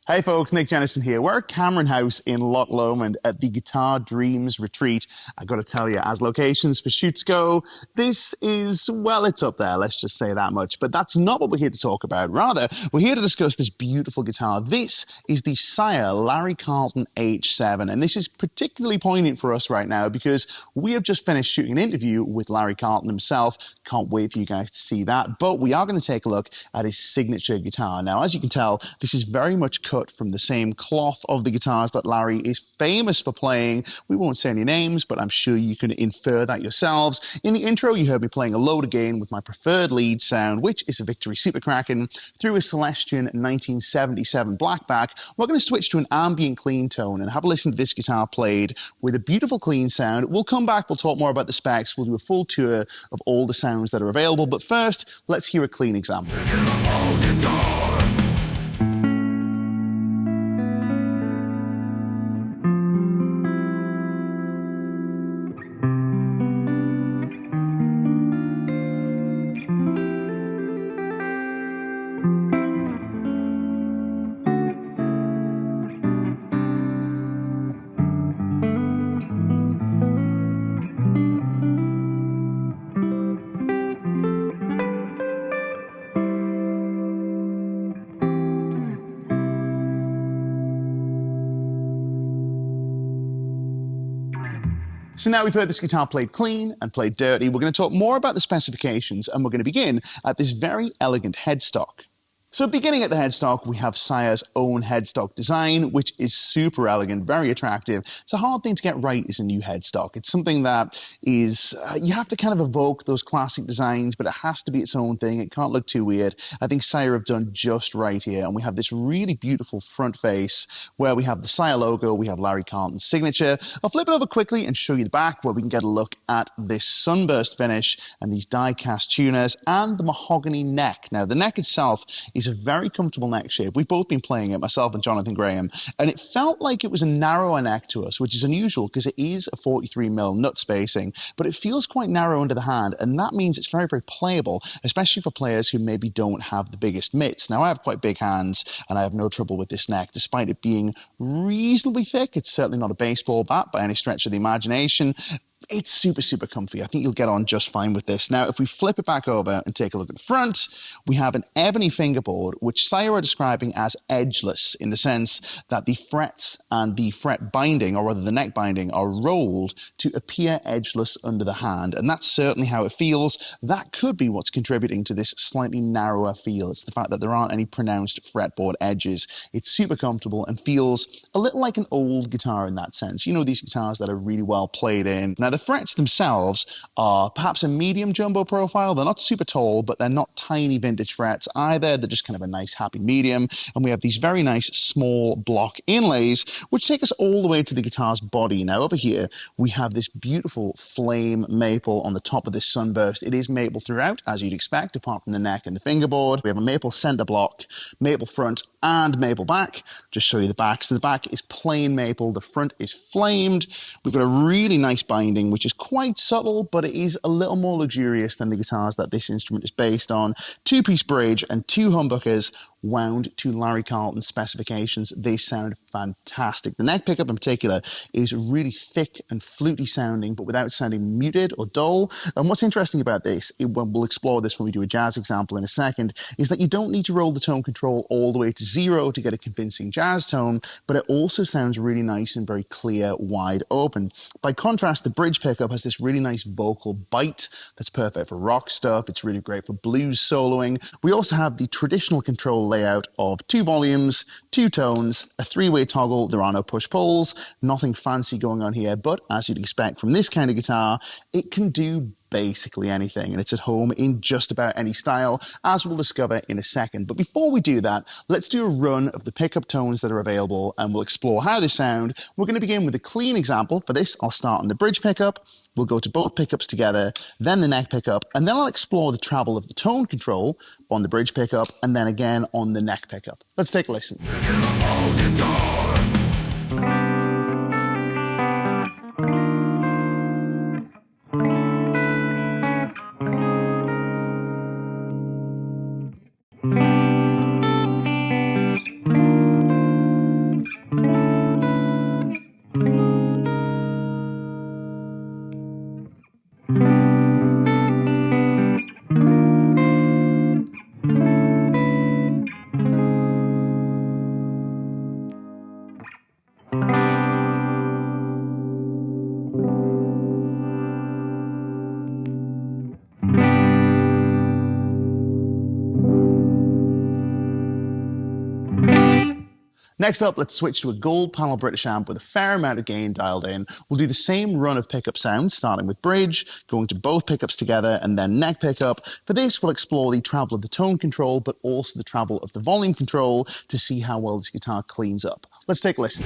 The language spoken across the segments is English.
Hey folks, Nick Jennison here. We're at Cameron House in Loch Lomond at the Guitar Dreams Retreat. I gotta tell you, as locations for shoots go, this is, well, it's up there, let's just say that much. But that's not what we're here to talk about. Rather, we're here to discuss this beautiful guitar. This is the Sire Larry Carlton H7, and this is particularly poignant for us right now because we have just finished shooting an interview with Larry Carlton himself. Can't wait for you guys to see that. But we are going to take a look at his signature guitar. Now, as you can tell, this is very much cut from the same cloth of the guitars that Larry is famous for playing. We won't say any names, but I'm sure you can infer that yourselves. In the intro, you heard me playing a load again with my preferred lead sound, which is a Victory Super Kraken through a Celestion 1977 Blackback. We're going to switch to an ambient clean tone and have a listen to this guitar played with a beautiful clean sound. We'll come back, we'll talk more about the specs, we'll do a full tour of all the sounds that are available, but first, let's hear a clean example. So now we've heard this guitar played clean and played dirty. We're going to talk more about the specifications, and we're going to begin at this very elegant headstock. So beginning at the headstock, we have Sire's own headstock design, which is super elegant, very attractive. It's a hard thing to get right as a new headstock. It's something that is, you have to kind of evoke those classic designs, but it has to be its own thing. It can't look too weird. I think Sire have done just right here, and we have this really beautiful front face where we have the Sire logo, we have Larry Carlton's signature. I'll flip it over quickly and show you the back where we can get a look at this sunburst finish and these die-cast tuners and the mahogany neck. Now, the neck itself is a very comfortable neck shape. We've both been playing it, myself and Jonathan Graham, and it felt like it was a narrower neck to us, which is unusual because it is a 43mm nut spacing, but it feels quite narrow under the hand, and that means it's very, very playable, especially for players who maybe don't have the biggest mitts. Now, I have quite big hands, and I have no trouble with this neck, despite it being reasonably thick. It's certainly not a baseball bat by any stretch of the imagination. It's super, super comfy. I think you'll get on just fine with this. Now, if we flip it back over and take a look at the front, we have an ebony fingerboard, which Sire are describing as edgeless in the sense that the frets and the fret binding, or rather the neck binding, are rolled to appear edgeless under the hand. And that's certainly how it feels. That could be what's contributing to this slightly narrower feel. It's the fact that there aren't any pronounced fretboard edges. It's super comfortable and feels a little like an old guitar in that sense. You know, these guitars that are really well played in. Now, the frets themselves are perhaps a medium jumbo profile. They're not super tall, but they're not tiny vintage frets either. They're just kind of a nice happy medium. And we have these very nice small block inlays, which take us all the way to the guitar's body. Now over here, we have this beautiful flame maple on the top of this sunburst. It is maple throughout, as you'd expect, apart from the neck and the fingerboard. We have a maple center block, maple front, and maple back. Just show you the back. So the back is plain maple. The front is flamed. We've got a really nice binding, which is quite subtle, but it is a little more luxurious than the guitars that this instrument is based on. Two-piece bridge and two humbuckers wound to Larry Carlton's specifications. They sound fantastic. The neck pickup in particular is really thick and fluty sounding, but without sounding muted or dull. And what's interesting about this, we'll explore this when we do a jazz example in a second, is that you don't need to roll the tone control all the way to 0 to get a convincing jazz tone, but it also sounds really nice and very clear, wide open. By contrast, the bridge pickup has this really nice vocal bite that's perfect for rock stuff. It's really great for blues soloing. We also have the traditional control layout of 2 volumes, 2 tones, a 3-way toggle. There are no push-pulls, nothing fancy going on here, but as you'd expect from this kind of guitar, it can do basically anything, and it's at home in just about any style, as we'll discover in a second. But before we do that, let's do a run of the pickup tones that are available, and we'll explore how they sound. We're going to begin with a clean example. For this, I'll start on the bridge pickup. We'll go to both pickups together, then the neck pickup, and then I'll explore the travel of the tone control on the bridge pickup, and then again on the neck pickup. Let's take a listen. Next up, let's switch to a gold panel British amp with a fair amount of gain dialed in. We'll do the same run of pickup sounds, starting with bridge, going to both pickups together, and then neck pickup. For this, we'll explore the travel of the tone control, but also the travel of the volume control to see how well this guitar cleans up. Let's take a listen.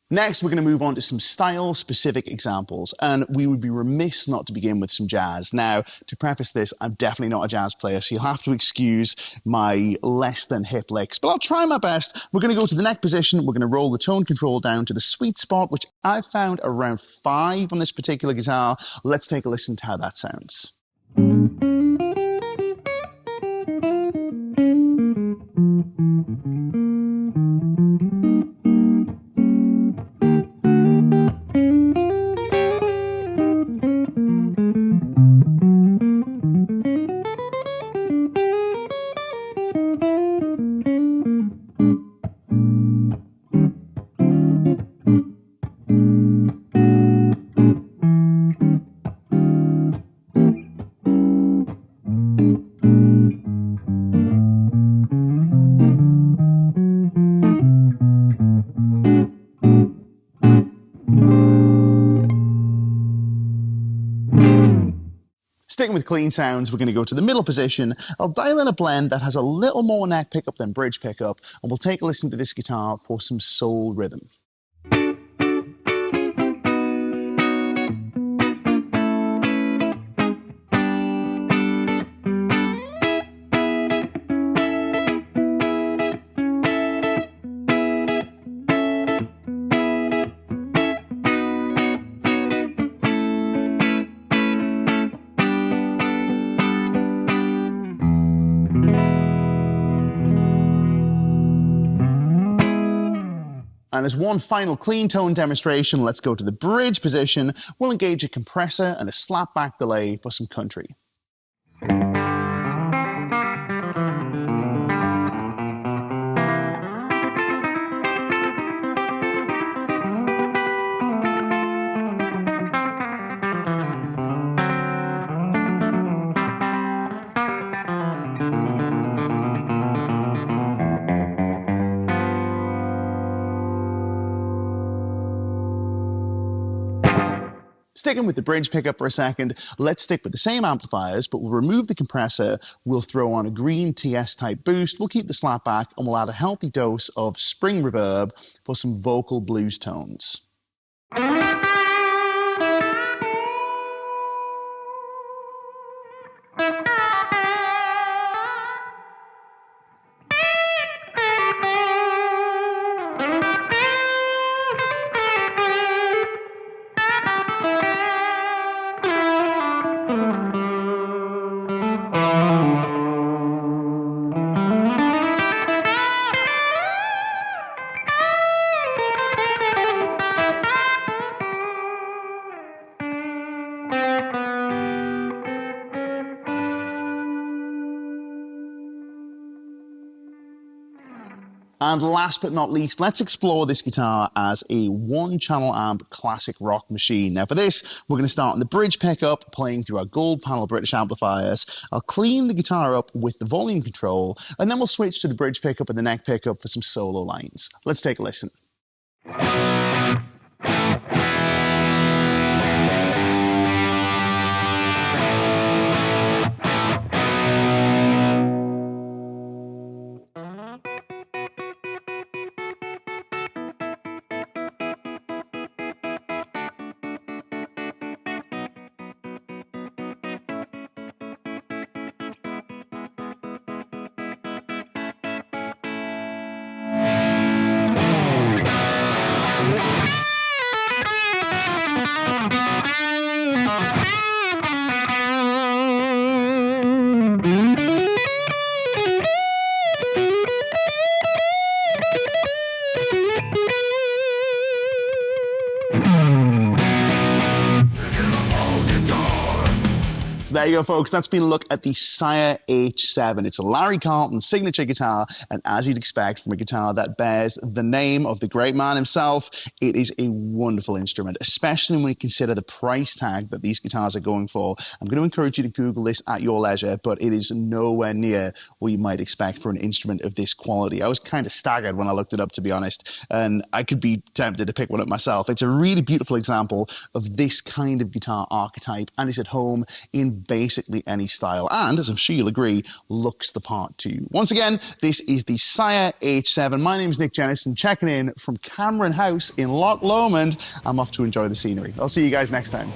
Next, we're going to move on to some style-specific examples, and we would be remiss not to begin with some jazz. Now, to preface this, I'm definitely not a jazz player, so you'll have to excuse my less than hip licks, but I'll try my best. We're going to go to the neck position, we're going to roll the tone control down to the sweet spot, which I've found around 5 on this particular guitar. Let's take a listen to how that sounds. Sticking with clean sounds, we're going to go to the middle position. I'll dial in a blend that has a little more neck pickup than bridge pickup, and we'll take a listen to this guitar for some soul rhythm. And as one final clean tone demonstration, let's go to the bridge position. We'll engage a compressor and a slapback delay for some country. Sticking with the bridge pickup for a second, let's stick with the same amplifiers, but we'll remove the compressor, we'll throw on a green TS-type boost, we'll keep the slapback, and we'll add a healthy dose of spring reverb for some vocal blues tones. And last but not least, let's explore this guitar as a one-channel amp classic rock machine. Now for this, we're going to start on the bridge pickup, playing through our gold panel British amplifiers. I'll clean the guitar up with the volume control, and then we'll switch to the bridge pickup and the neck pickup for some solo lines. Let's take a listen. So there you go, folks. That's been a look at the Sire H7. It's a Larry Carlton signature guitar, and as you'd expect from a guitar that bears the name of the great man himself, it is a wonderful instrument, especially when you consider the price tag that these guitars are going for. I'm going to encourage you to Google this at your leisure, but it is nowhere near what you might expect for an instrument of this quality. I was kind of staggered when I looked it up, to be honest, and I could be tempted to pick one up myself. It's a really beautiful example of this kind of guitar archetype, and it's at home in basically any style, and as I'm sure you'll agree, looks the part too. Once again, this is the Sire H7. My name is Nick Jennison, checking in from Cameron House in Loch Lomond. I'm off to enjoy the scenery. I'll see you guys next time.